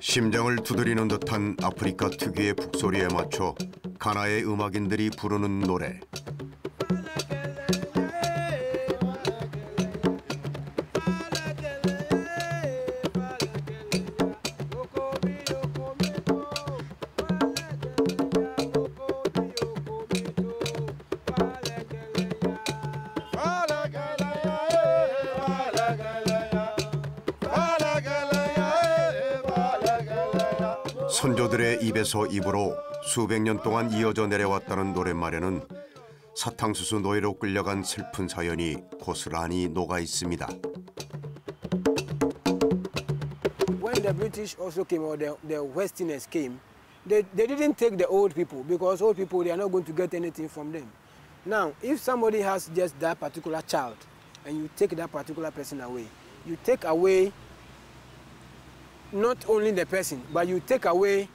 심장을 두드리는 듯한 아프리카 특유의 북소리에 맞춰 가나의 음악인들이 부르는 노래. 선조들의 입에서 입으로 수백 년 동안 이어져 내려왔다는 노랫말에는 사탕수수 노예로 끌려간 슬픈 사연이 고스란히 녹아 있습니다. When the British also came, or the Westerners came, they didn't take the old people because old people, they are not going to get anything from them. Now, if somebody has just that particular child and you take that particular person away, you take away not only the person, but you take away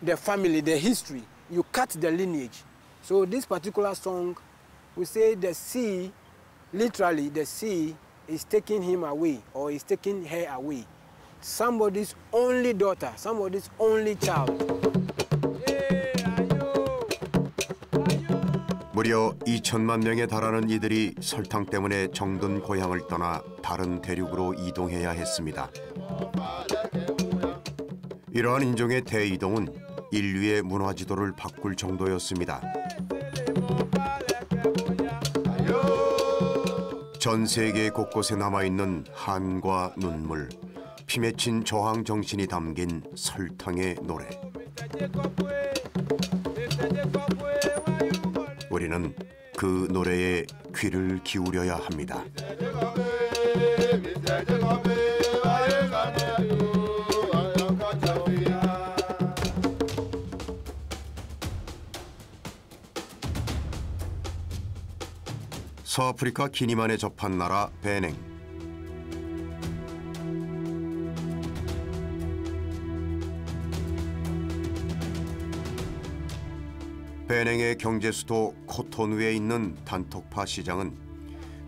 the family, the history. You cut the lineage. So this particular song, we say the sea, literally the sea is taking him away or is taking her away. Somebody's only daughter, somebody's only child. 무려 2천만 명에 달하는 이들이 설탕 때문에 정든 고향을 떠나 다른 대륙으로 이동해야 했습니다. 이러한 인종의 대이동은 인류의 문화 지도를 바꿀 정도였습니다. 전 세계 곳곳에 남아있는 한과 눈물, 피 맺힌 저항 정신이 담긴 설탕의 노래. 우리는 그 노래에 귀를 기울여야 합니다. 서아프리카 기니만에 접한 나라 베냉. 베냉의 경제 수도 코토누에 있는 단톡파 시장은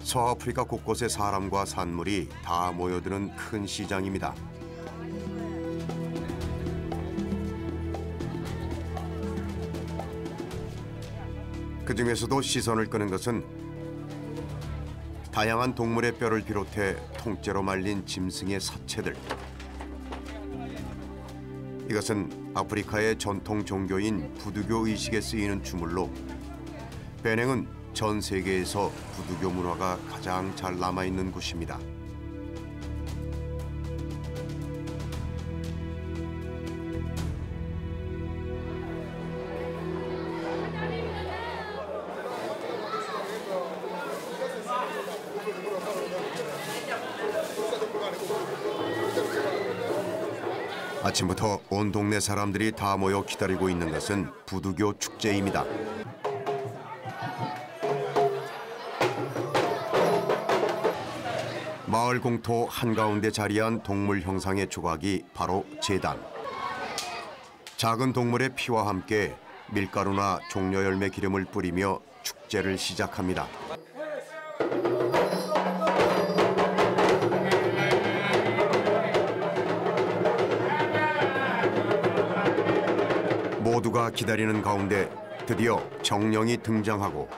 서아프리카 곳곳의 사람과 산물이 다 모여드는 큰 시장입니다. 그 중에서도 시선을 끄는 것은 다양한 동물의 뼈를 비롯해 통째로 말린 짐승의 사체들. 이것은 아프리카의 전통 종교인 부두교 의식에 쓰이는 주물로 베냉은 전 세계에서 부두교 문화가 가장 잘 남아있는 곳입니다. 아침부터 온 동네 사람들이 다 모여 기다리고 있는 것은 부두교 축제입니다. 마을 공토 한가운데 자리한 동물 형상의 조각이 바로 제단. 작은 동물의 피와 함께 밀가루나 종려 열매 기름을 뿌리며 축제를 시작합니다. 모두가 기다리는 가운데 드디어 정령이 등장하고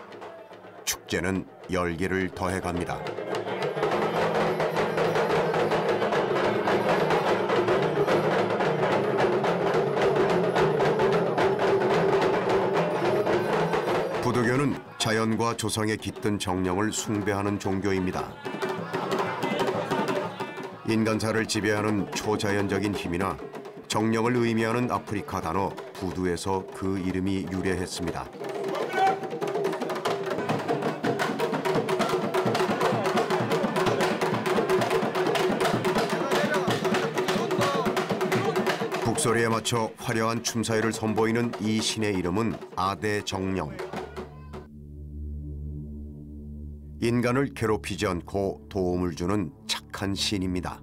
축제는 열기를 더해갑니다. 부두교는 자연과 조상에 깃든 정령을 숭배하는 종교입니다. 인간사를 지배하는 초자연적인 힘이나 정령을 의미하는 아프리카 단어 부두에서 그 이름이 유래했습니다. 북소리에 맞춰 화려한 춤사위를 선보이는 이 신의 이름은 아대정령. 인간을 괴롭히지 않고 도움을 주는 착한 신입니다.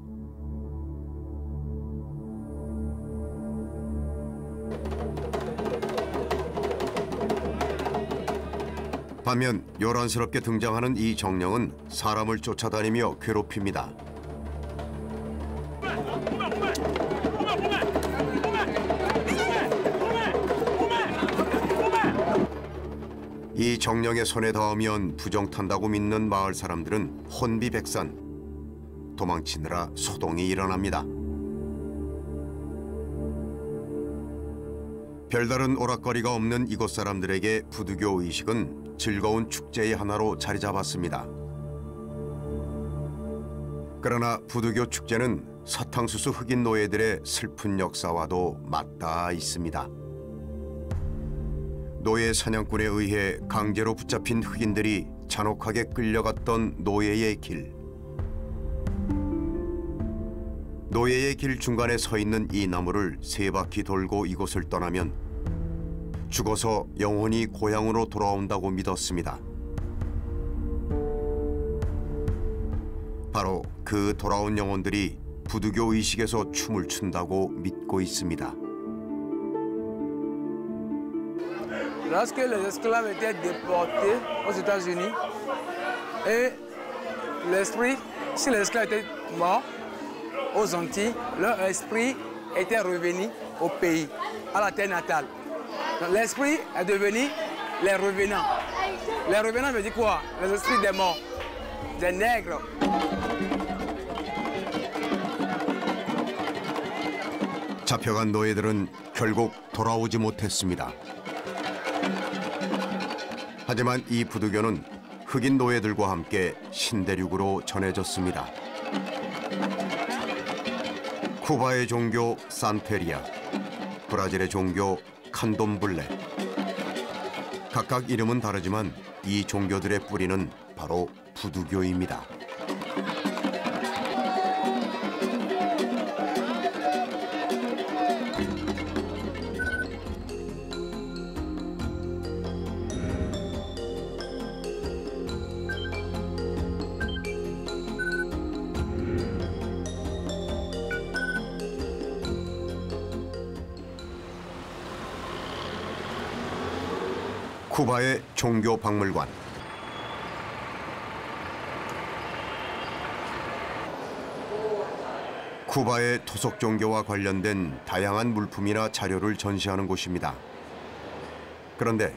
반면 요란스럽게 등장하는 이 정령은 사람을 쫓아다니며 괴롭힙니다. 이 정령의 손에 닿으면 부정탄다고 믿는 마을 사람들은 혼비백산. 도망치느라 소동이 일어납니다. 별다른 오락거리가 없는 이곳 사람들에게 부두교 의식은 즐거운 축제의 하나로 자리 잡았습니다. 그러나 부두교 축제는 사탕수수 흑인 노예들의 슬픈 역사와도 맞닿아 있습니다. 노예 사냥꾼에 의해 강제로 붙잡힌 흑인들이 잔혹하게 끌려갔던 노예의 길. 노예의 길 중간에 서 있는 이 나무를 세 바퀴 돌고 이곳을 떠나면 죽어서 영혼이 고향으로 돌아온다고 믿었습니다. 바로 그 돌아온 영혼들이 부두교 의식에서 춤을 춘다고 믿고 있습니다. Lorsque les esclaves étaient déportés aux États-Unis et l'esprit, si les esclaves étaient morts aux Antilles, leur esprit était revenu au pays, à la terre natale. L'esprit est devenu les revenants. Les revenants veut dire quoi? Les esprits des morts, des nègres. 잡혀간 노예들은 결국 돌아오지 못했습니다. 하지만 이 부두교는 흑인 노예들과 함께 신대륙으로 전해졌습니다. 쿠바의 종교 산테리아, 브라질의 종교 칸돔블레. 각각 이름은 다르지만 이 종교들의 뿌리는 바로 부두교입니다. 쿠바의 종교 박물관. 쿠바의 토속 종교와 관련된 다양한 물품이나 자료를 전시하는 곳입니다. 그런데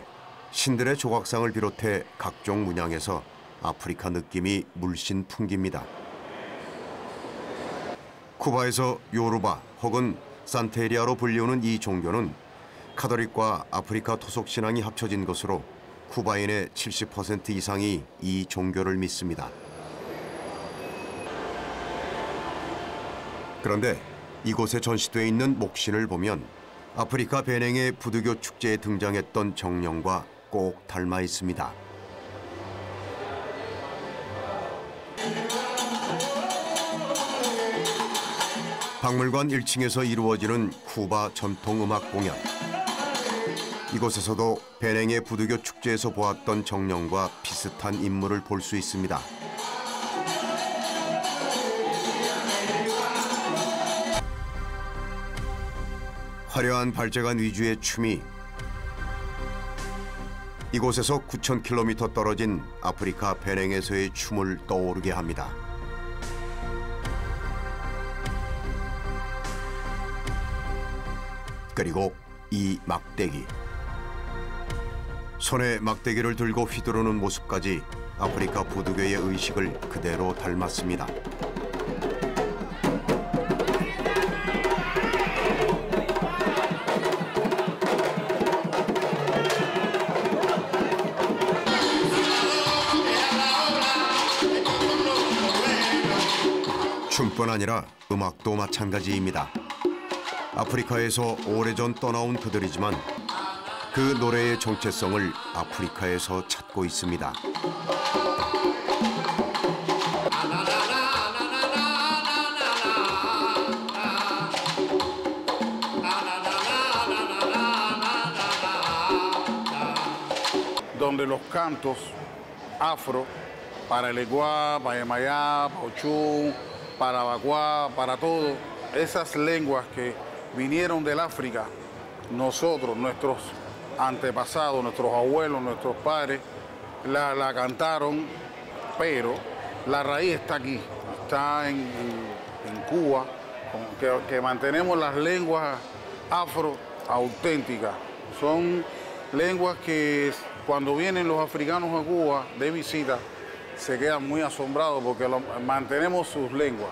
신들의 조각상을 비롯해 각종 문양에서 아프리카 느낌이 물씬 풍깁니다. 쿠바에서 요르바 혹은 산테리아로 불리우는 이 종교는 카톨릭과 아프리카 토속 신앙이 합쳐진 것으로 쿠바인의 70% 이상이 이 종교를 믿습니다. 그런데 이곳에 전시되어 있는 목신을 보면 아프리카 베냉의 부두교 축제에 등장했던 정령과 꼭 닮아 있습니다. 박물관 1층에서 이루어지는 쿠바 전통음악 공연. 이곳에서도 베냉의 부두교 축제에서 보았던 정령과 비슷한 인물을 볼 수 있습니다. 화려한 발재간 위주의 춤이 이곳에서 9,000km 떨어진 아프리카 베냉에서의 춤을 떠오르게 합니다. 그리고 이 막대기. 손에 막대기를 들고 휘두르는 모습까지 아프리카 부두교의 의식을 그대로 닮았습니다. 춤뿐 아니라 음악도 마찬가지입니다. 아프리카에서 오래전 떠나온 그들이지만 그 노래의 정체성을 아프리카에서 찾고 있습니다. Donde los cantos afro para el Eguá, para Yemayá, para Ochún, para Baguá, para todo, esas lenguas que vinieron del África, nosotros, nuestros antepasados, nuestros abuelos, nuestros padres, la cantaron, pero la raíz está aquí, está en Cuba, que mantenemos las lenguas afro auténticas. Son lenguas que cuando vienen los africanos a Cuba de visita se quedan muy asombrados porque mantenemos sus lenguas.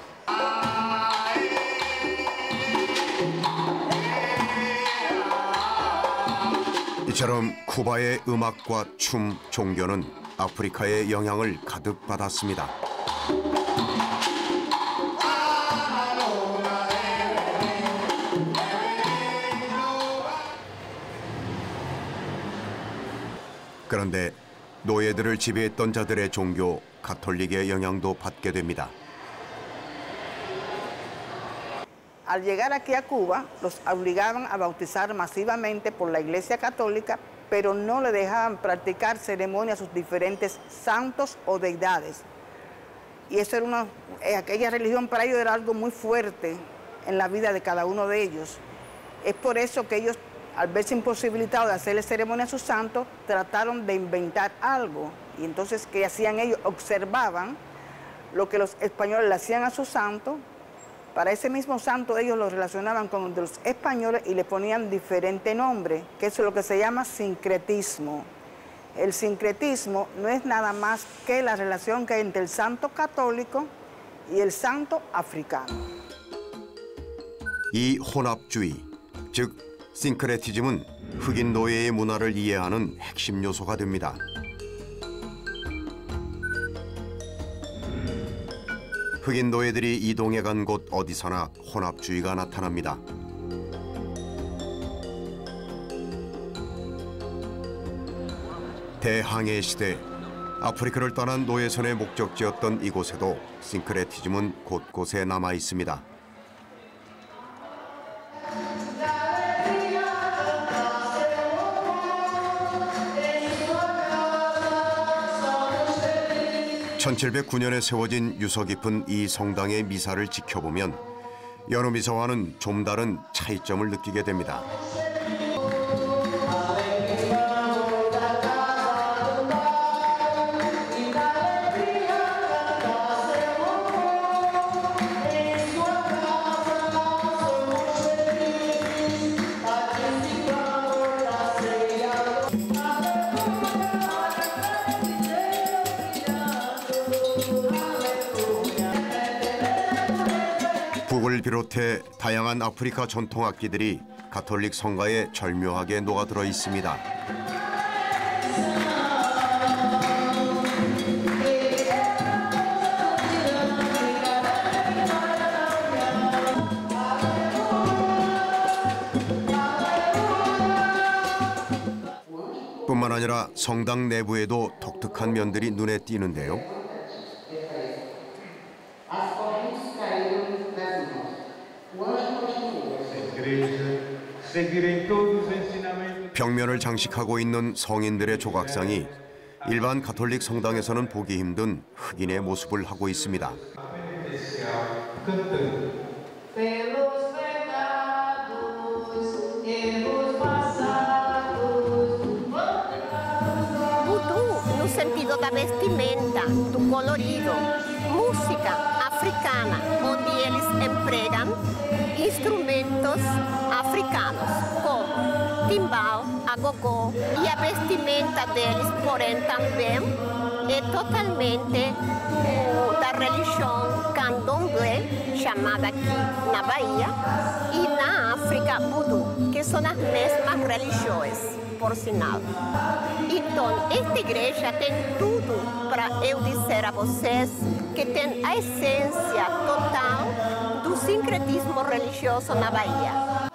이처럼 쿠바의 음악과 춤, 종교는 아프리카의 영향을 가득 받았습니다. 그런데 노예들을 지배했던 자들의 종교, 가톨릭의 영향도 받게 됩니다. Al llegar aquí a Cuba, los obligaban a bautizar masivamente por la Iglesia Católica, pero no le dejaban practicar ceremonias a sus diferentes santos o deidades. Y eso era aquella religión para ellos era algo muy fuerte en la vida de cada uno de ellos. Es por eso que ellos, al verse imposibilitados de hacerle ceremonia a sus santos, trataron de inventar algo. Y entonces, ¿qué hacían ellos? Observaban lo que los españoles le hacían a sus santos. Para ese mismo santo ellos lo relacionaban con los españoles y le ponían diferente nombre, que eso es lo que se llama sincretismo. El sincretismo no es nada más que la relación que hay entre el santo católico y el santo africano. 이 혼합주의, 즉 싱크레티즘은 흑인 노예의 문화를 이해하는 핵심 요소가 됩니다. 흑인 노예들이 이동해 간 곳 어디서나 혼합주의가 나타납니다. 대항해 시대 아프리카를 떠난 노예선의 목적지였던 이곳에도 싱크레티즘은 곳곳에 남아 있습니다. (1709년에) 세워진 유서 깊은 이 성당의 미사를 지켜보면 여느 미사와는 좀 다른 차이점을 느끼게 됩니다. 북을 비롯해 다양한 아프리카 전통 악기들이 가톨릭 성가에 절묘하게 녹아들어 있습니다. 뿐만 아니라 성당 내부에도 독특한 면들이 눈에 띄는데요. 벽면을 장식하고 있는 성인들의 조각상이 일반 가톨릭 성당에서는 보기 힘든 흑인의 모습을 하고 있습니다. No sentido da vestimenta, do colorido, música africana, onde eles empregam instrumentos africanos, como timbal, agogó, e a vestimenta deles, porém, também é totalmente da religião candomblé, chamada aqui na Bahia, e na África, voodoo, que são as mesmas religiões, por sinal. Então, esta igreja tem tudo para eu dizer a vocês que tem a essência total do sincretismo religioso na Bahia.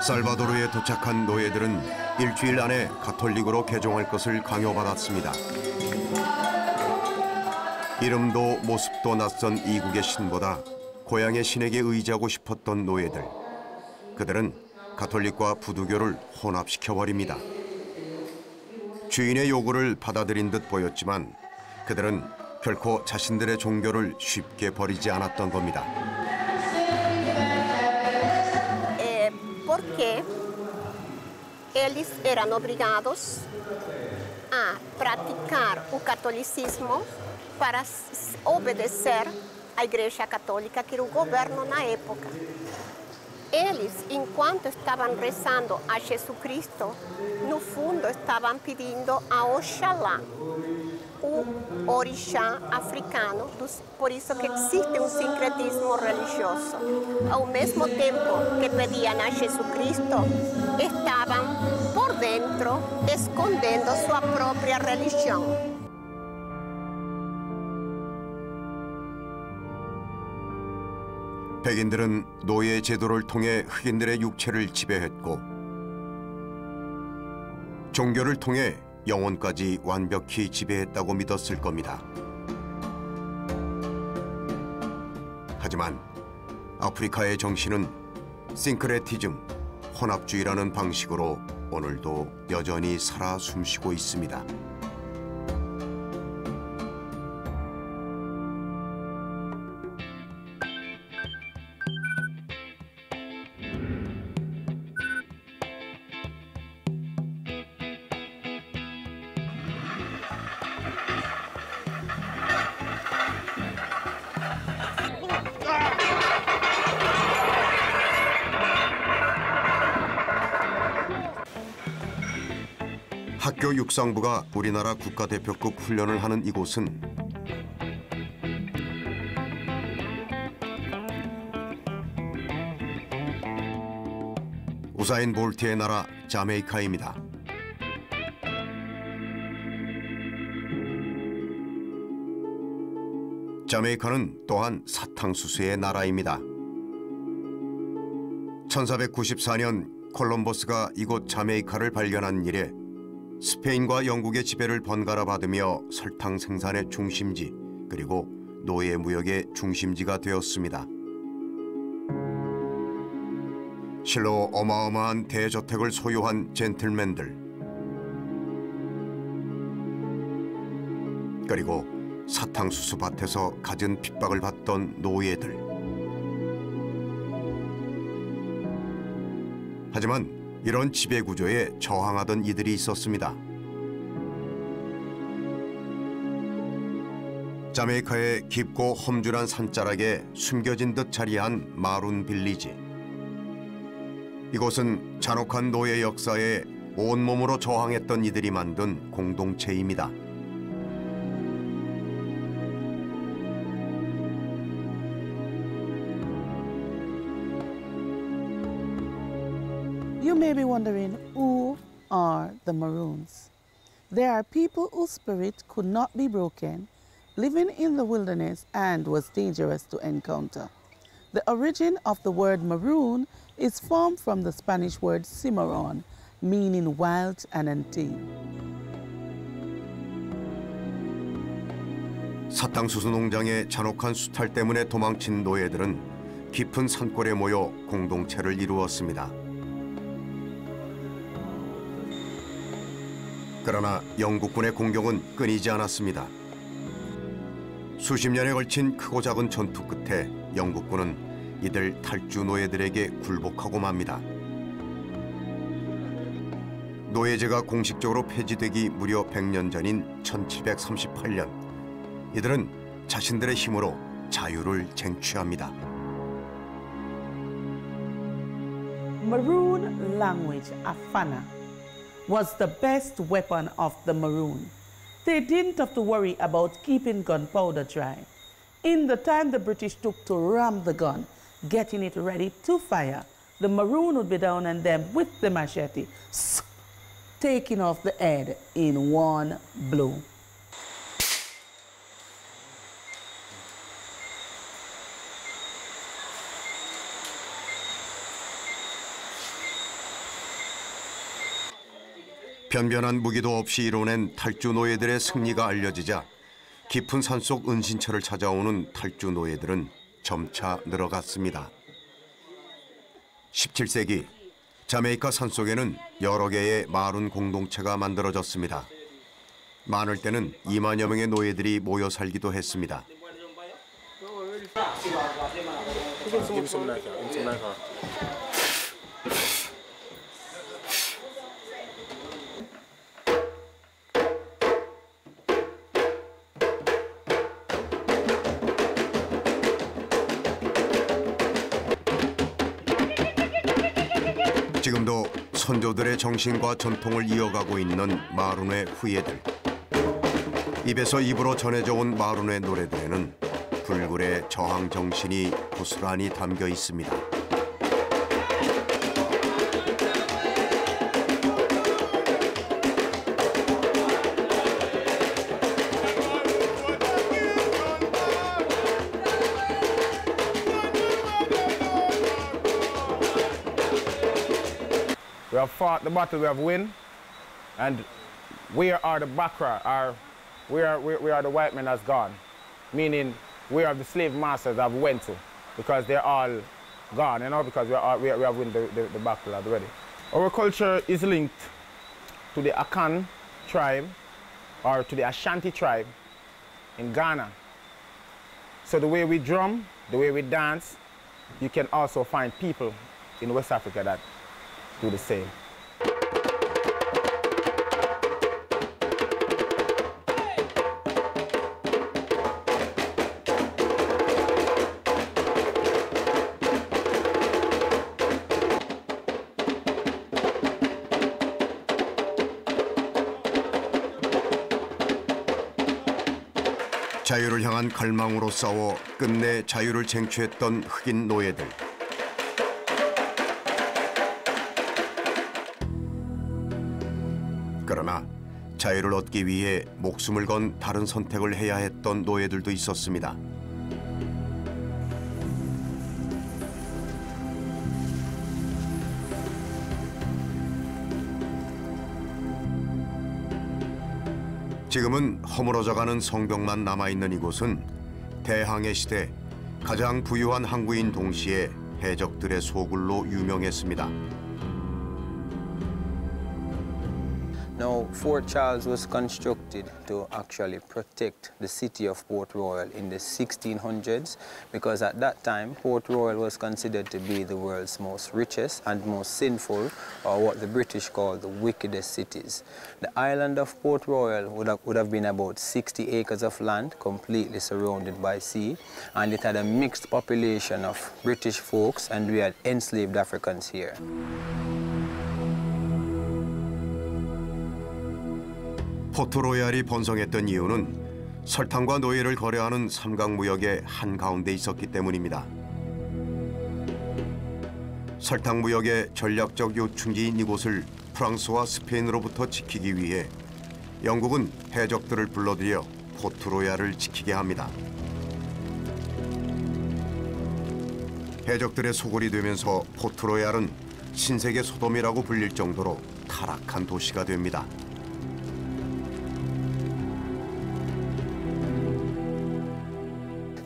살바도르에 도착한 노예들은 일주일 안에 가톨릭으로 개종할 것을 강요받았습니다. 이름도 모습도 낯선 이국의 신보다 고향의 신에게 의지하고 싶었던 노예들. 그들은 가톨릭과 부두교를 혼합시켜버립니다. 주인의 요구를 받아들인 듯 보였지만 그들은 결코 자신들의 종교를 쉽게 버리지 않았던 겁니다. Porque eles eram obrigados a praticar o catolicismo para obedecer à Igreja Católica, que era o governo na época. Eles, enquanto estavam rezando a Jesus Cristo, no fundo estavam pedindo a Oxalá, o orixá africano, por isso que existe um sincretismo religioso. Ao mesmo tempo que pediam a Jesus Cristo, estavam por dentro escondendo sua própria religião. 백인들은 노예 제도를 통해 흑인들의 육체를 지배했고 종교를 통해 영혼까지 완벽히 지배했다고 믿었을 겁니다. 하지만 아프리카의 정신은 싱크레티즘, 혼합주의라는 방식으로 오늘도 여전히 살아 숨쉬고 있습니다. 학교 육상부가 우리나라 국가대표급 훈련을 하는 이곳은 우사인 볼트의 나라 자메이카입니다. 자메이카는 또한 사탕수수의 나라입니다. 1494년 콜럼버스가 이곳 자메이카를 발견한 이래 스페인과 영국의 지배를 번갈아 받으며 설탕 생산의 중심지 그리고 노예 무역의 중심지가 되었습니다. 실로 어마어마한 대저택을 소유한 젠틀맨들 그리고 사탕수수 밭에서 갖은 핍박을 받던 노예들. 하지만 이런 지배구조에 저항하던 이들이 있었습니다. 자메이카의 깊고 험준한 산자락에 숨겨진 듯 자리한 마룬 빌리지. 이곳은 잔혹한 노예 역사에 온몸으로 저항했던 이들이 만든 공동체입니다. You may be wondering, who are the Maroons? They are people whose spirit could not be broken, living in the wilderness and was dangerous to encounter. The origin of the word maroon is formed from the Spanish word cimarron, meaning wild and untamed. 사탕수수 농장의 잔혹한 수탈 때문에 도망친 노예들은 깊은 산골에 모여 공동체를 이루었습니다. 그러나 영국군의 공격은 끊이지 않았습니다. 수십 년에 걸친 크고 작은 전투 끝에 영국군은 이들 탈주 노예들에게 굴복하고 맙니다. 노예제가 공식적으로 폐지되기 무려 100년 전인 1738년, 이들은 자신들의 힘으로 자유를 쟁취합니다. Maroon language, Afana, was the best weapon of the Maroon. They didn't have to worry about keeping gunpowder dry. In the time the British took to ram the gun, getting it ready to fire, the Maroon would be down on them with the machete, taking off the head in one blow. 변변한 무기도 없이 이뤄낸 탈주 노예들의 승리가 알려지자 깊은 산속 은신처를 찾아오는 탈주 노예들은 점차 늘어갔습니다. 17세기 자메이카 산속에는 여러 개의 마룬 공동체가 만들어졌습니다. 많을 때는 2만여 명의 노예들이 모여 살기도 했습니다. 선조들의 정신과 전통을 이어가고 있는 마룬의 후예들. 입에서 입으로 전해져 온 마룬의 노래들에는 불굴의 저항 정신이 고스란히 담겨 있습니다. We have fought the battle, we have won, and where are the Bakra? Where are the white men has gone? Meaning, where are the slave masters have went to? Because they're all gone, you know, because we have won the battle already. Our culture is linked to the Akan tribe, or to the Ashanti tribe in Ghana. So the way we drum, the way we dance, you can also find people in West Africa that do the same. 자유를 향한 갈망으로 싸워 끝내 자유를 쟁취했던 흑인 노예들. 그러나 자유를 얻기 위해 목숨을 건 다른 선택을 해야 했던 노예들도 있었습니다. 지금은 허물어져가는 성벽만 남아있는 이곳은 대항해 시대 가장 부유한 항구인 동시에 해적들의 소굴로 유명했습니다. Now, Fort Charles was constructed to actually protect the city of Port Royal in the 1600s because at that time, Port Royal was considered to be the world's most richest and most sinful, or what the British call the wickedest cities. The island of Port Royal would have been about 60 acres of land completely surrounded by sea, and it had a mixed population of British folks, and we had enslaved Africans here. 포트로얄이 번성했던 이유는 설탕과 노예를 거래하는 삼각무역의 한가운데 있었기 때문입니다. 설탕무역의 전략적 요충지인 이곳을 프랑스와 스페인으로부터 지키기 위해 영국은 해적들을 불러들여 포트로얄을 지키게 합니다. 해적들의 소굴이 되면서 포트로얄은 신세계 소돔이라고 불릴 정도로 타락한 도시가 됩니다.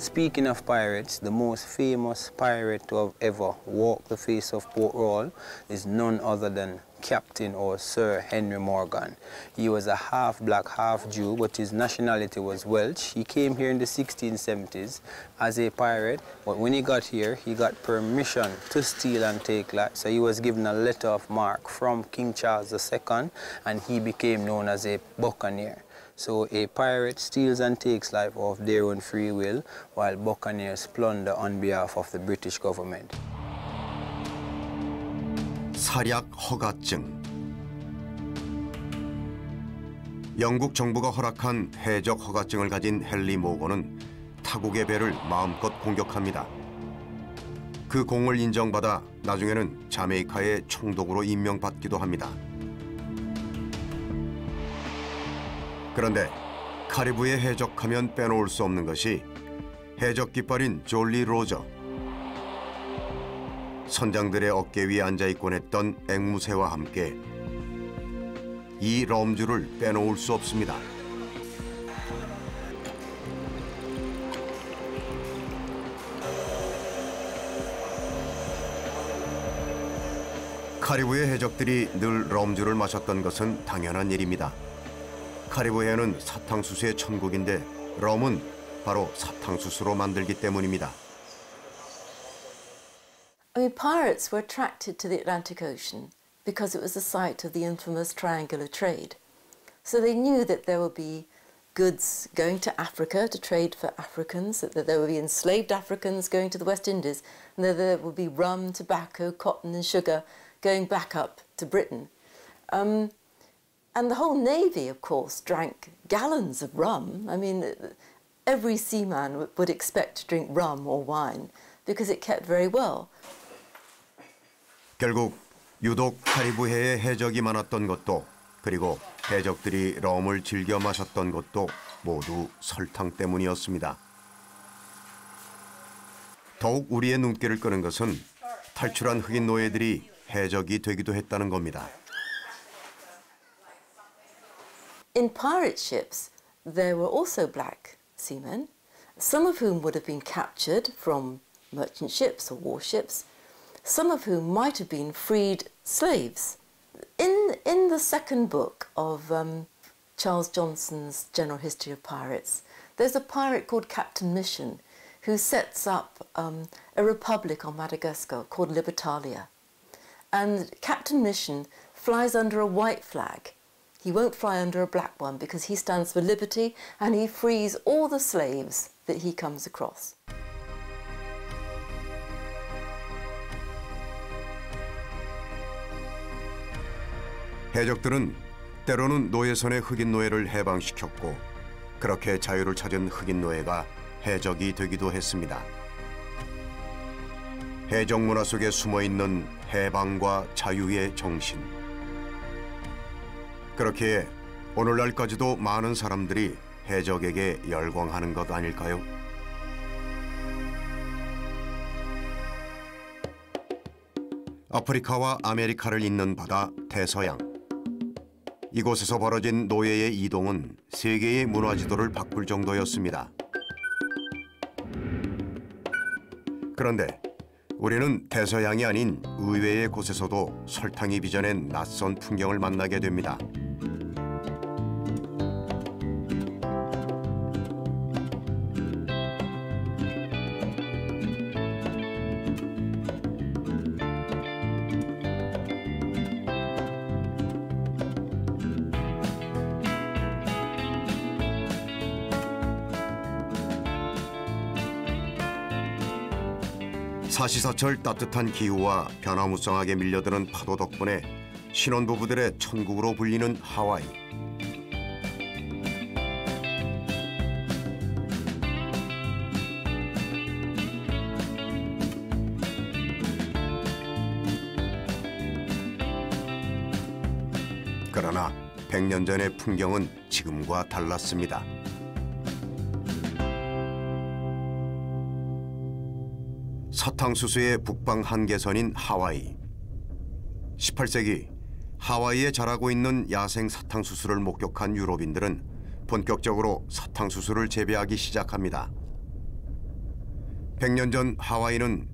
Speaking of pirates, the most famous pirate to have ever walked the face of Port Royal is none other than Captain or Sir Henry Morgan. He was a half-black, half-Jew, but his nationality was Welsh. He came here in the 1670s as a pirate, but when he got here, he got permission to steal and take life. So he was given a letter of marque from King Charles II, and he became known as a buccaneer. So a pirate steals and takes life of their own free will, while buccaneers plunder on behalf of the British government. 살약 허가증. 영국 정부가 허락한 해적 허가증을 가진 헨리 모건은 타국의 배를 마음껏 공격합니다. 그 공을 인정받아 나중에는 자메이카의 총독으로 임명받기도 합니다. 그런데 카리브해 해적하면 빼놓을 수 없는 것이 해적 깃발인 졸리 로저. 선장들의 어깨 위에 앉아있곤 했던 앵무새와 함께 이 럼주를 빼놓을 수 없습니다. 카리브해 해적들이 늘 럼주를 마셨던 것은 당연한 일입니다. 카리브해는 사탕수수의 천국인데 럼은 바로 사탕수수로 만들기 때문입니다. I mean, pirates were attracted to the Atlantic Ocean because it was the site of the infamous triangular trade. So they knew that there would be goods going to Africa to trade for Africans, that there would be enslaved Africans going to the West Indies, and that there would be rum, tobacco, cotton and sugar going back up to Britain. And the whole navy, of course, drank gallons of rum. I mean, every seaman would expect to drink rum or wine because it kept very well. 결국 유독 카리브해에 해적이 많았던 것도 그리고 해적들이 럼을 즐겨 마셨던 것도 모두 설탕 때문이었습니다. 더욱 우리의 눈길을 끄는 것은 탈출한 흑인 노예들이 해적이 되기도 했다는 겁니다. In pirate ships, there were also black seamen, some of whom would have been captured from merchant ships or warships, some of whom might have been freed slaves. In the second book of Charles Johnson's General History of Pirates, there's a pirate called Captain Mission who sets up a republic on Madagascar called Libertalia. And Captain Mission flies under a white flag. He won't fly under a black one because he stands for liberty and he frees all the slaves that he comes across. 해적들은 때로는 노예선의 흑인 노예를 해방시켰고 그렇게 자유를 찾은 흑인 노예가 해적이 되기도 했습니다. 해적 문화 속에 숨어있는 해방과 자유의 정신. 그렇기에 오늘날까지도 많은 사람들이 해적에게 열광하는 것 아닐까요? 아프리카와 아메리카를 잇는 바다 대서양. 이곳에서 벌어진 노예의 이동은 세계의 문화 지도를 바꿀 정도였습니다. 그런데 우리는 대서양이 아닌 의외의 곳에서도 설탕이 빚어낸 낯선 풍경을 만나게 됩니다. 사시사철 따뜻한 기후와 변화무쌍하게 밀려드는 파도 덕분에 신혼부부들의 천국으로 불리는 하와이. 그러나 100년 전의 풍경은 지금과 달랐습니다. 사탕수수의 북방 한계선인 하와이. 18세기 하와이에 자라고 있는 야생 사탕수수를 목격한 유럽인들은 본격적으로 사탕수수를 재배하기 시작합니다. 100년 전 하와이는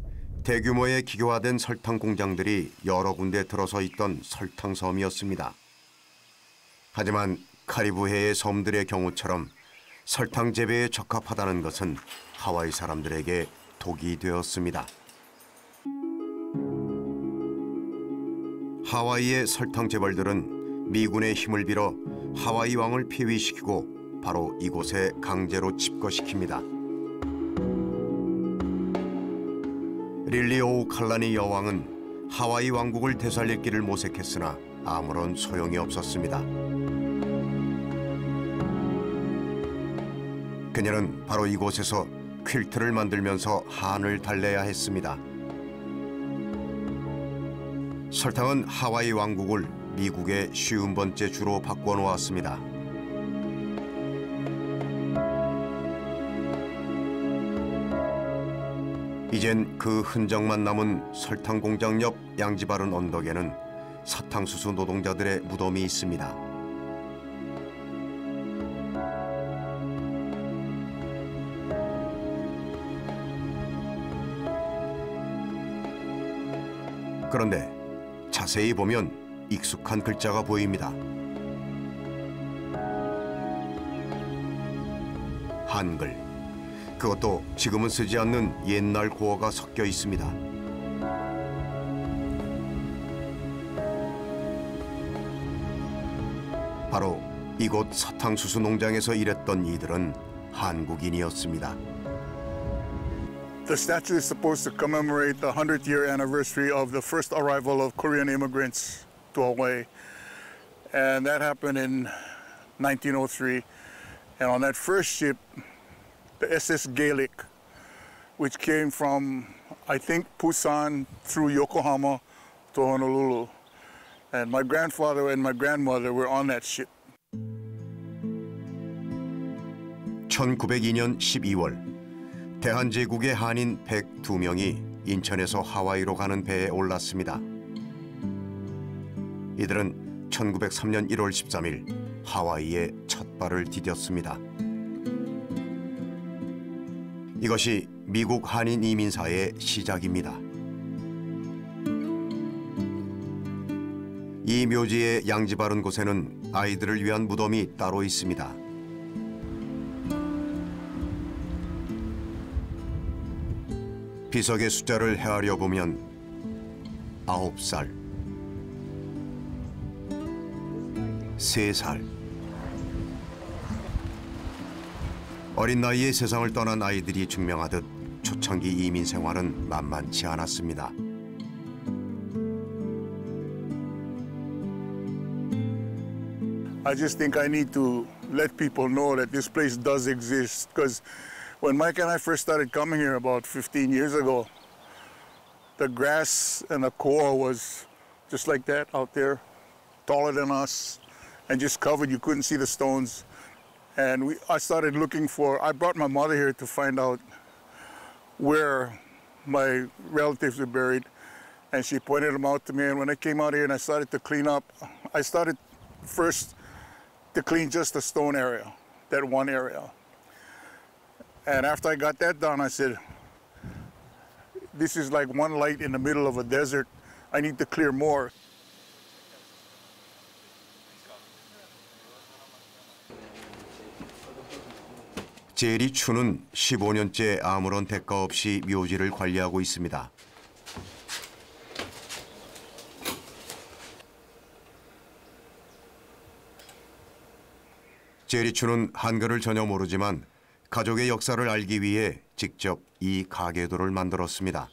대규모의 기교화된 설탕 공장들이 여러 군데 들어서 있던 설탕섬이었습니다. 하지만 카리브해의 섬들의 경우처럼 설탕 재배에 적합하다는 것은 하와이 사람들에게 독이 되었습니다. 하와이의 설탕 재벌들은 미군의 힘을 빌어 하와이 왕을 폐위시키고 바로 이곳에 강제로 집거시킵니다. 릴리 오우 칼라니 여왕은 하와이 왕국을 되살릴 길을 모색했으나 아무런 소용이 없었습니다. 그녀는 바로 이곳에서 퀼트를 만들면서 한을 달래야 했습니다. 설탕은 하와이 왕국을 미국의 50번째 주로 바꿔놓았습니다. 이젠 그 흔적만 남은 설탕 공장 옆 양지바른 언덕에는 사탕수수 노동자들의 무덤이 있습니다. 그런데 자세히 보면 익숙한 글자가 보입니다. 한글. 그것도 지금은 쓰지 않는 옛날 고어가 섞여 있습니다. 바로 이곳 사탕수수 농장에서 일했던 이들은 한국인이었습니다. The statue is supposed to commemorate the 100th year anniversary of the first arrival of Korean immigrants to Hawaii. And that happened in 1903. And on that first ship, the SS Gaelic, which came from, I think, Busan through Yokohama to Honolulu. And my grandfather and my grandmother were on that ship. 1902년 12월 대한제국의 한인 102명이 인천에서 하와이로 가는 배에 올랐습니다. 이들은 1903년 1월 13일 하와이에 첫 발을 디뎠습니다. 이것이 미국 한인 이민사의 시작입니다. 이 묘지의 양지 바른 곳에는 아이들을 위한 무덤이 따로 있습니다. 비석의 숫자를 헤아려 보면 9살, 3살. 어린 나이에 세상을 떠난 아이들이 증명하듯 초창기 이민 생활은 만만치 않았습니다. I just think I need to let people know that this place does exist, because when Mike and I first started coming here about 15 years ago, the grass and the core was just like that out there, taller than us, and just covered. You couldn't see the stones. And I started looking I brought my mother here to find out where my relatives were buried, and she pointed them out to me. And when I came out here and I started to clean up, I started first to clean just the stone area, that one area. And after I got that done, I said, this is like one light in the middle of a desert. I need to clear more. 제리 추는 15년째 아무런 대가 없이 묘지를 관리하고 있습니다. 제리 추는 한글을 전혀 모르지만 가족의 역사를 알기 위해 직접 이 가계도를 만들었습니다.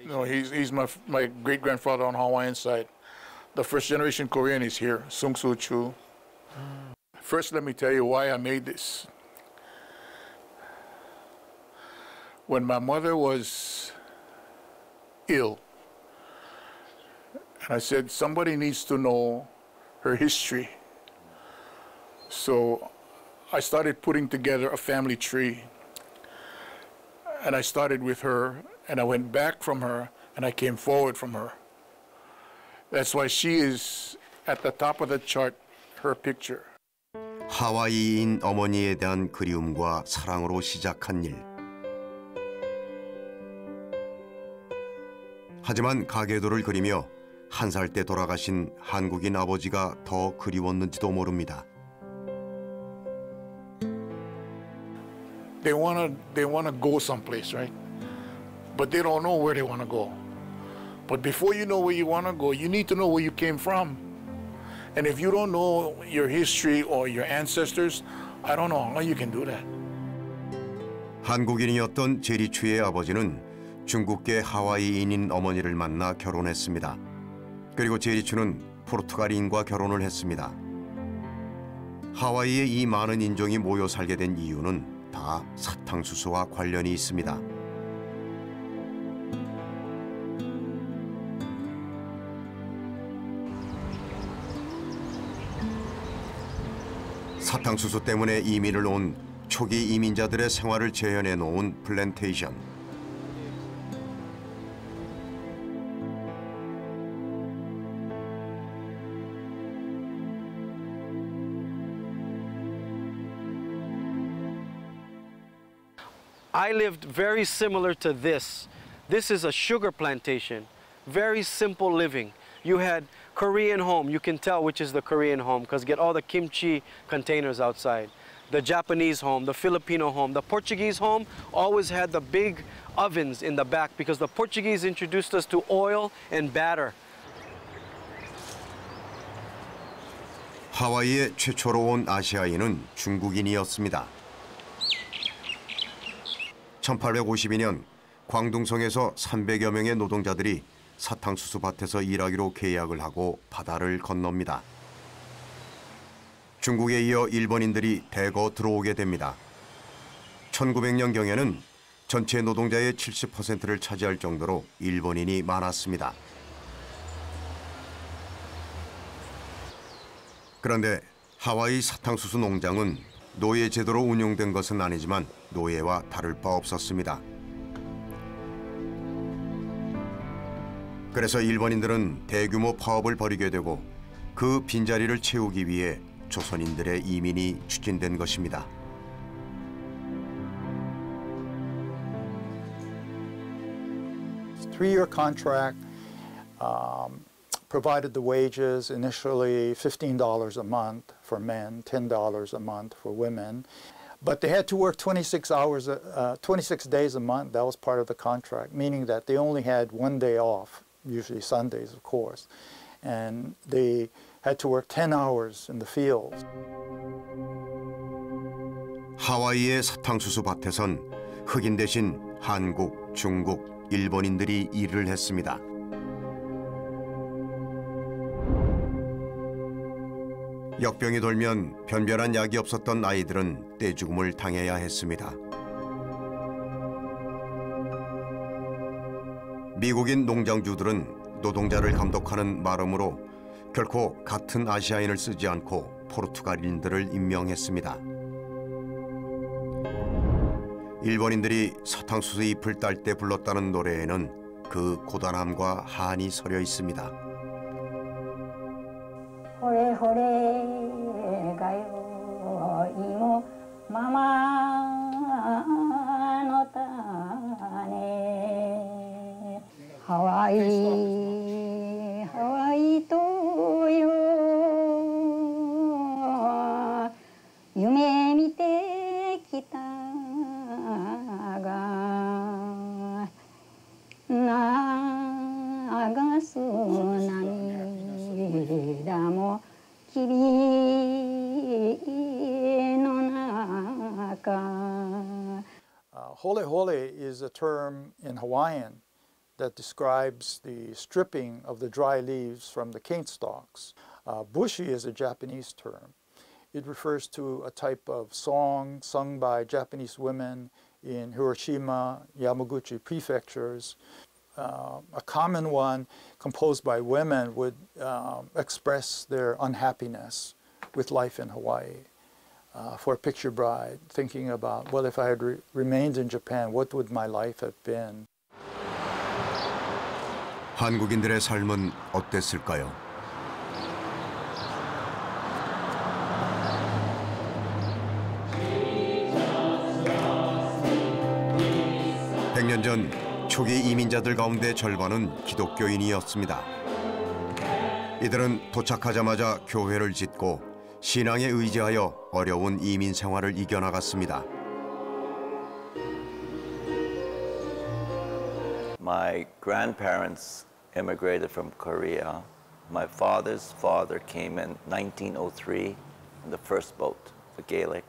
No, he's my great grandfather on Hawaiian side. The first generation Korean is here, Sung Soo Chu. First, let me tell you why I made this. When my mother was ill, and I said, somebody needs to know her history. So I started putting together a family tree. And I started with her, and I went back from her, and I came forward from her. That's why she is at the top of the chart, her picture. 하와이인 어머니에 대한 그리움과 사랑으로 시작한 일. 하지만 가계도를 그리며 1살 때 돌아가신 한국인 아버지가 더 그리웠는지도 모릅니다. They wanna go someplace, right? But they don't know where they wanna go. But before you know where you wanna go, you need to know where you came from. And if you don't know your history or your ancestors, I don't know how you can do that. 한국인이었던 제리 추의 아버지는 중국계 하와이인인 어머니를 만나 결혼했습니다. 그리고 제리 추는 포르투갈인과 결혼을 했습니다. 하와이에 이 많은 인종이 모여 살게 된 이유는 다 사탕수수와 관련이 있습니다. 사탕수수 때문에 이민을 온 초기 이민자들의 생활을 재현해 놓은 플랜테이션. I lived very similar to this. This is a sugar plantation. Very simple living. You had Korean home. You can tell which is the Korean home because get all the kimchi containers outside. The Japanese home, the Filipino home. The Portuguese home always had the big ovens in the back because the Portuguese introduced us to oil and batter. 하와이에 최초로 온 아시아인은 중국인이었습니다. 1852년 광둥성에서 300여 명의 노동자들이 사탕수수 밭에서 일하기로 계약을 하고 바다를 건넙니다. 중국에 이어 일본인들이 대거 들어오게 됩니다. 1900년경에는 전체 노동자의 70%를 차지할 정도로 일본인이 많았습니다. 그런데 하와이 사탕수수 농장은 노예 제도로 운영된 것은 아니지만 노예와 다를 바 없었습니다. 그래서 일본인들은 대규모 파업을 벌이게 되고 그 빈자리를 채우기 위해 조선인들의 이민이 추진된 것입니다. Three-year contract provided the wages, initially $15 a month for men, $10 a month for women. But they had to work 26 days a month. That was part of the contract, meaning that they only had one day off, usually Sundays, of course. And they had to work 10 hours in the fields. 하와이의 사탕수수 밭에선 흑인 대신 한국, 중국, 일본인들이 일을 했습니다. 역병이 돌면 변변한 약이 없었던 아이들은 떼죽음을 당해야 했습니다. 미국인 농장주들은 노동자를 감독하는 마름으로 결코 같은 아시아인을 쓰지 않고 포르투갈인들을 임명했습니다. 일본인들이 사탕수수 잎을 딸 때 불렀다는 노래에는 그 고단함과 한이 서려 있습니다. 호레호레 가요 이모 마마 노타네 하와이 하와이 또요 유메 미테 기타 Hole hole is a term in Hawaiian that describes the stripping of the dry leaves from the cane stalks. Bushi is a Japanese term. It refers to a type of song sung by Japanese women in Hiroshima, Yamaguchi prefectures. A common one composed by women would express their unhappiness with life in Hawaii. For a picture bride, thinking about, well, if I had remained in Japan, what would my life have been? 한국인들의 삶은 어땠을까요? (100년) 전 초기 이민자들 가운데 절반은 기독교인이었습니다. 이들은 도착하자마자 교회를 짓고 신앙에 의지하여 어려운 이민 생활을 이겨나갔습니다. My grandparents immigrated from Korea. My father's father came in 1903 in the first boat, the Gaelic.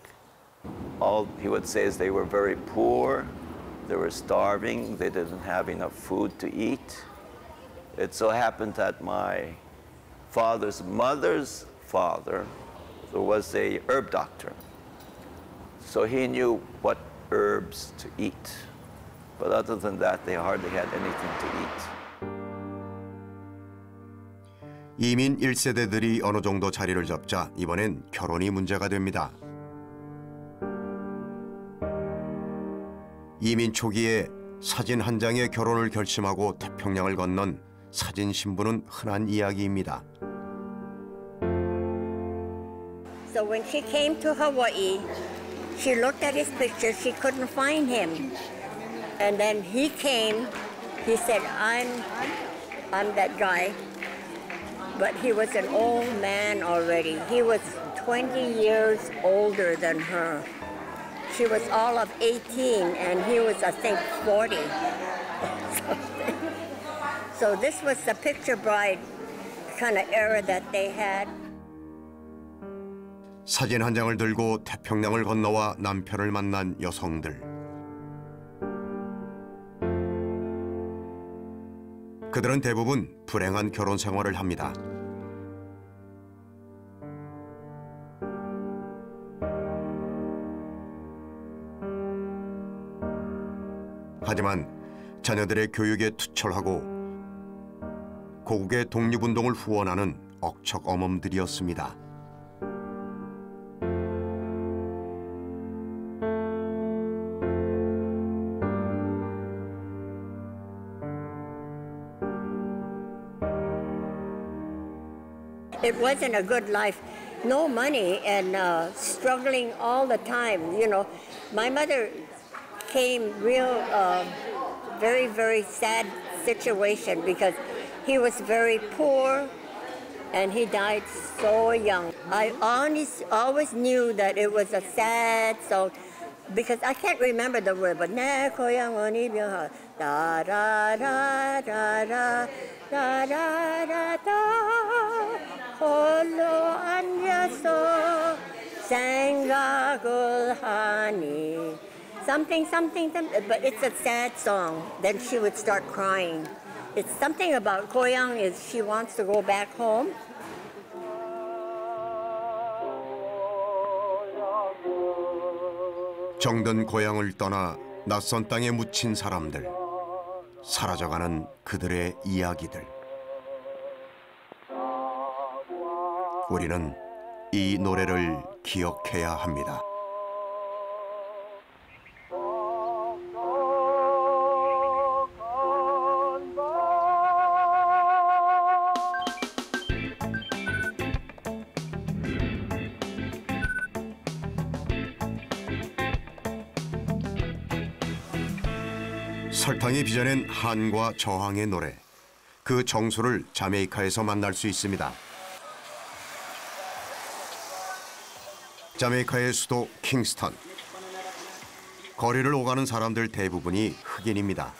All he would say is they were very poor, they were starving, they didn't have enough food to eat. It so happened that my father's mother's father was a herb doctor. So he knew what herbs to eat. But other than that, they hardly had anything to eat. 이민 1세대들이 어느 정도 자리를 잡자 이번엔 결혼이 문제가 됩니다. 이민 초기에 사진 한 장에 결혼을 결심하고 태평양을 건넌 사진 신부는 흔한 이야기입니다. So when she came to Hawaii, she looked at his picture, she couldn't find him. And then he came, he said, I'm that guy. But he was an old man already. He was 20 years older than her. She was all of 18 and he was, I think, 40. So this was the picture bride kind of era that they had. 사진 한 장을 들고 태평양을 건너와 남편을 만난 여성들. 그들은 대부분 불행한 결혼 생활을 합니다. 하지만 자녀들의 교육에 투철하고 고국의 독립운동을 후원하는 억척 어멈들이었습니다. It wasn't a good life. No money and struggling all the time. You know, my mother came real, very, very sad situation because he was very poor and he died so young. I always knew that it was a sad song because I can't remember the word, but ne koyang oni bya da da da da da da da da da holo anyaso sangagul hani something, but it's a sad song. Then she would start crying. It's something about Koyang is she wants to go back home. 정든 고향을 떠나 낯선 땅에 묻힌 사람들, 사라져가는 그들의 이야기들. 우리는 이 노래를 기억해야 합니다. 설탕이 빚어낸 한과 저항의 노래, 그 정수를 자메이카에서 만날 수 있습니다. 자메이카의 수도 킹스턴. 거리를 오가는 사람들 대부분이 흑인입니다.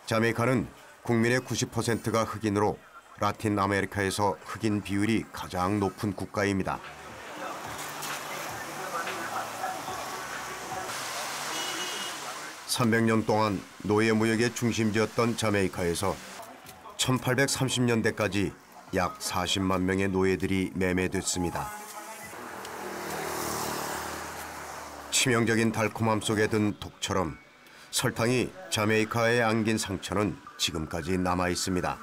자메이카는 국민의 90%가 흑인으로 라틴 아메리카에서 흑인 비율이 가장 높은 국가입니다. (300년) 동안 노예무역의 중심지였던 자메이카에서 1830년대까지 약 40만 명의 노예들이 매매됐습니다. 치명적인 달콤함 속에 든 독처럼 설탕이 자메이카에 안긴 상처는 지금까지 남아 있습니다.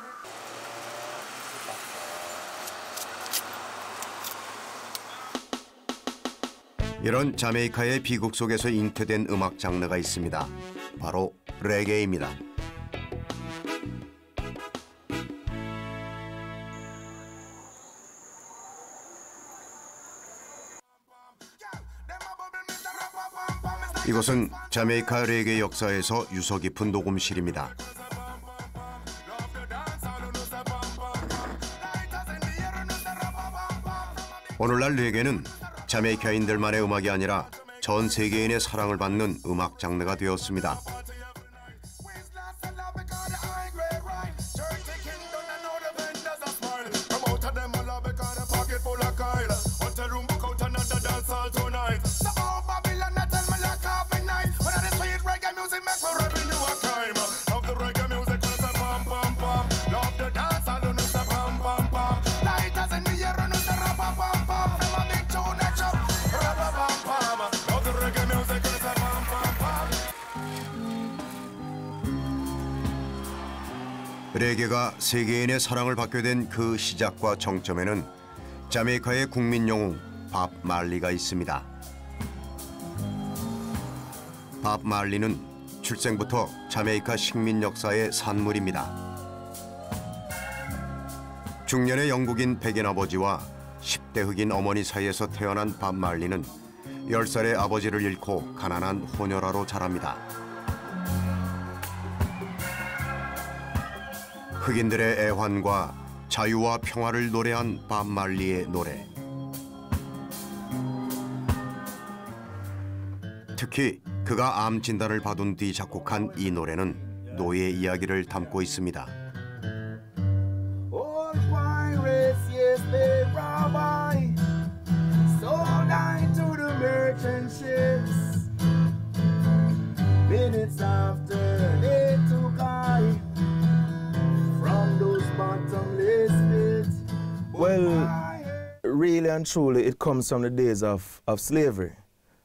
이런 자메이카의 비극 속에서 잉태된 음악 장르가 있습니다. 바로 레게입니다. 이곳은 자메이카 레게 역사에서 유서 깊은 녹음실입니다. 오늘날 레게는 자메이카인들만의 음악이 아니라 전 세계인의 사랑을 받는 음악 장르가 되었습니다. 레게가 세계인의 사랑을 받게 된 그 시작과 정점에는 자메이카의 국민 영웅 밥 말리가 있습니다. 밥 말리는 출생부터 자메이카 식민 역사의 산물입니다. 중년의 영국인 백인 아버지와 10대 흑인 어머니 사이에서 태어난 밥 말리는 10살의 아버지를 잃고 가난한 호녀라로 자랍니다. 흑인들의 애환과 자유와 평화를 노래한 밥 말리의 노래. 특히 그가 암 진단을 받은 뒤 작곡한 이 노래는 노예 이야기를 담고 있습니다. and truly it comes from the days of slavery,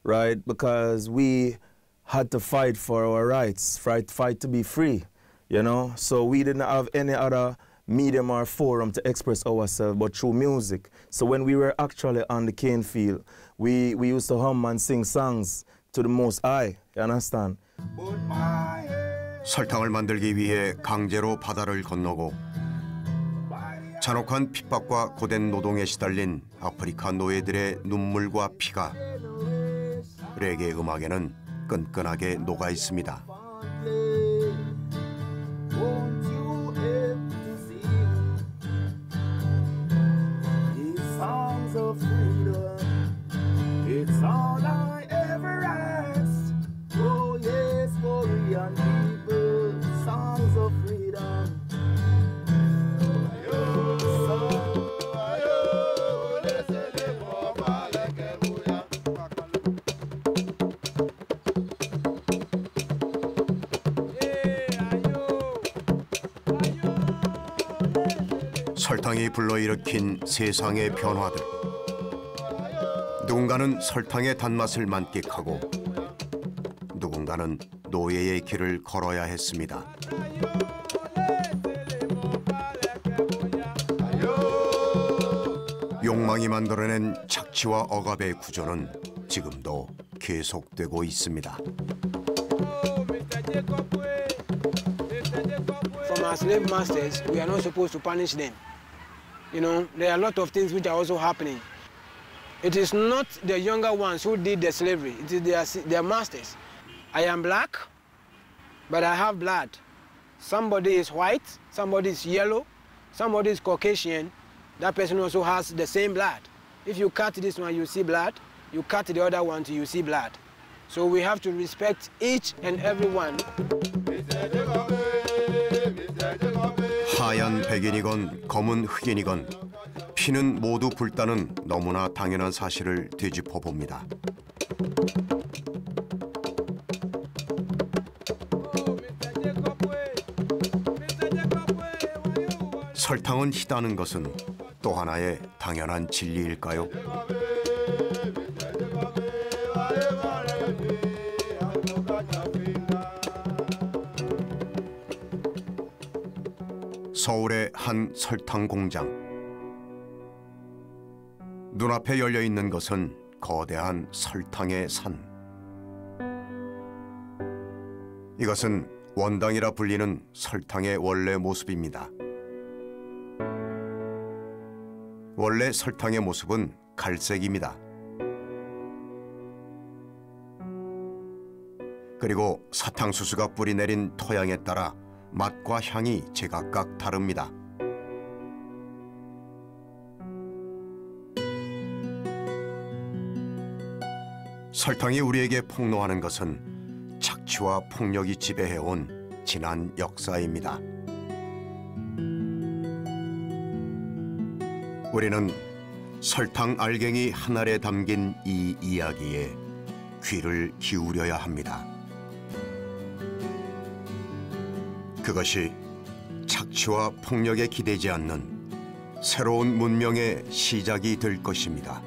right? Because we had to fight for our rights, fight to be free, you know? So we didn't have any other medium or forum to express ourselves but through music. So when we were actually on the cane field, we used to hum and sing songs to the Most High, you understand? 설탕을 만들기 위해 강제로 바다를 건너고 잔혹한 핍박과 고된 노동에 시달린 아프리카 노예들의 눈물과 피가 레게 음악에는 끈끈하게 녹아 있습니다. 설탕이 불러일으킨 세상의 변화들. 누군가는 설탕의 단맛을 만끽하고 누군가는 노예의 길을 걸어야 했습니다. 욕망이 만들어낸 착취와 억압의 구조는 지금도 계속되고 있습니다. From our slave masters, we are not supposed to punish them. You know, there are a lot of things which are also happening. It is not the younger ones who did the slavery, it is their masters. I am black, but I have blood. Somebody is white, somebody is yellow, somebody is Caucasian, that person also has the same blood. If you cut this one, you see blood. You cut the other one, you see blood. So we have to respect each and every one. 하얀 백인이건 검은 흑인이건 피는 모두 붉다는 너무나 당연한 사실을 되짚어 봅니다. 설탕은 희다는 것은 또 하나의 당연한 진리일까요? 서울의 한 설탕 공장. 눈앞에 열려 있는 것은 거대한 설탕의 산. 이것은 원당이라 불리는 설탕의 원래 모습입니다. 원래 설탕의 모습은 갈색입니다. 그리고 사탕수수가 뿌리내린 토양에 따라 맛과 향이 제각각 다릅니다. 설탕이 우리에게 폭로하는 것은 착취와 폭력이 지배해온 지난 역사입니다. 우리는 설탕 알갱이 한 알에 담긴 이 이야기에 귀를 기울여야 합니다. 그것이 착취와 폭력에 기대지 않는 새로운 문명의 시작이 될 것입니다.